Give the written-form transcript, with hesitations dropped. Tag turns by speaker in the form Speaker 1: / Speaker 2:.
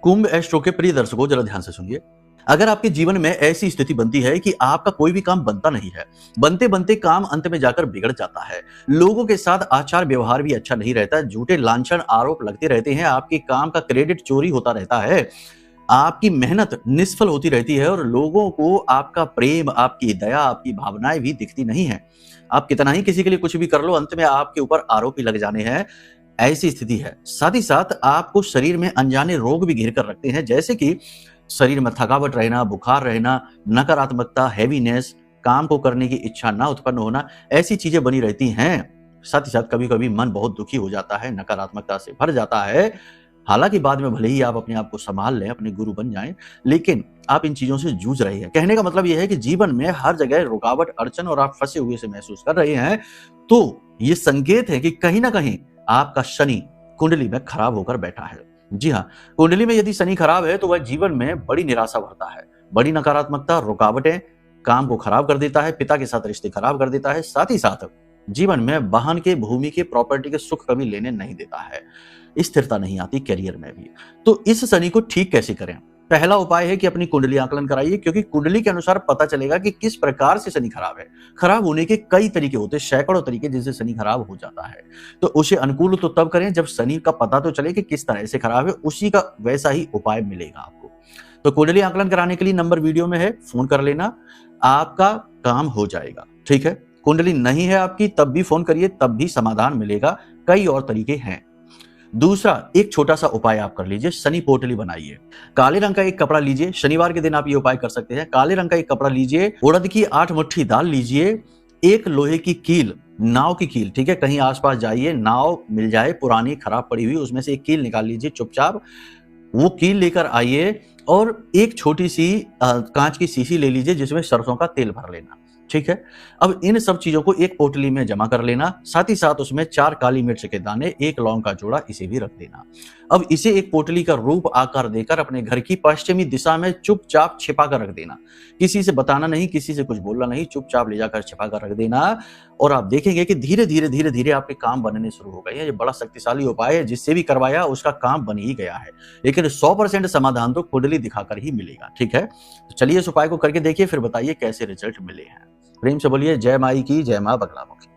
Speaker 1: कुंभ astro के प्रिय दर्शकों, जरा ध्यान से सुनिए। अगर आपके जीवन में ऐसी स्थिति बनती है कि आपका कोई भी काम बनता नहीं है, बनते बनते काम अंत में जाकर बिगड़ जाता है, लोगों के साथ आचार व्यवहार भी अच्छा नहीं रहता, झूठे लांछन आरोप लगते रहते हैं, आपके काम का क्रेडिट चोरी होता रहता है, आपकी मेहनत निष्फल होती रहती है और लोगों को आपका प्रेम, आपकी दया, आपकी भावनाएं भी दिखती नहीं है। आप कितना ही किसी के लिए कुछ भी कर लो, अंत में आपके ऊपर आरोप ही लग जाने हैं। ऐसी स्थिति है। साथ ही साथ आपको शरीर में अनजाने रोग भी घेर कर रखते हैं, जैसे कि शरीर में थकावट रहना, बुखार रहना, नकारात्मकता, हैवीनेस, काम को करने की इच्छा ना उत्पन्न होना, ऐसी चीजें बनी रहती हैं। साथ ही साथ कभी-कभी मन बहुत दुखी हो जाता है, नकारात्मकता से भर जाता है। हालांकि बाद में भले ही आप अपने आप को संभाल लें, अपने गुरु बन जाएं, लेकिन आप इन चीजों से जूझ रहे हैं। कहने का मतलब यह है कि जीवन में हर जगह रुकावट, अड़चन और आप फंसे हुए से महसूस कर रहे हैं, तो ये संकेत है कि कहीं ना कहीं आपका शनि कुंडली में खराब होकर बैठा है। जी हाँ, कुंडली में यदि शनि खराब है तो वह जीवन में बड़ी निराशा भरता है, बड़ी नकारात्मकता, रुकावटें, काम को खराब कर देता है, पिता के साथ रिश्ते खराब कर देता है, साथ ही साथ जीवन में वाहन के, भूमि के, प्रॉपर्टी के सुख कभी लेने नहीं देता है, स्थिरता नहीं आती करियर में भी। तो इस शनि को ठीक कैसे करें? पहला उपाय है कि अपनी कुंडली आकलन कराइए, क्योंकि कुंडली के अनुसार पता चलेगा कि किस प्रकार से शनि खराब है। खराब होने के कई तरीके होते हैं, सैकड़ों तरीके जिनसे शनि खराब हो जाता है। तो उसे अनुकूल तो तब करें जब शनि का पता तो चले कि किस तरह से खराब है, उसी का वैसा ही उपाय मिलेगा आपको। तो कुंडली आकलन कराने के लिए नंबर वीडियो में है, फोन कर लेना, आपका काम हो जाएगा। ठीक है, कुंडली नहीं है आपकी तब भी फोन करिए, तब भी समाधान मिलेगा। कई और तरीके हैं। दूसरा, एक छोटा सा उपाय आप कर लीजिए, शनि पोटली बनाइए। काले रंग का एक कपड़ा लीजिए, शनिवार के दिन आप ये उपाय कर सकते हैं। काले रंग का एक कपड़ा लीजिए, उड़द की 8 मुट्ठी दाल लीजिए, एक लोहे की कील, नाव की कील, ठीक है, कहीं आसपास जाइए, नाव मिल जाए पुरानी खराब पड़ी हुई, उसमें से एक कील निकाल लीजिए चुपचाप, वो कील लेकर आइए और एक छोटी सी कांच की शीशी ले लीजिए जिसमें सरसों का तेल भर लेना। ठीक है, अब इन सब चीजों को एक पोटली में जमा कर लेना, साथ ही साथ उसमें 4 काली मिर्च के दाने, 1 लौंग का जोड़ा, इसे भी रख देना। अब इसे एक पोटली का रूप आकार देकर अपने घर की पश्चिमी दिशा में चुपचाप छिपा कर रख देना। किसी से बताना नहीं, किसी से कुछ बोलना नहीं, चुपचाप ले जाकर छिपा कर रख देना और आप देखेंगे कि धीरे धीरे आपके काम बनने शुरू हो गए हैं। ये बड़ा शक्तिशाली उपाय है, जिससे भी करवाया उसका काम बन ही गया है, लेकिन 100% समाधान तो कुंडली दिखाकर ही मिलेगा। ठीक है, तो चलिए इस उपाय को करके देखिए, फिर बताइए कैसे रिजल्ट मिले हैं। प्रेम से बोलिए जय माई की, जय मां बगलामुखी।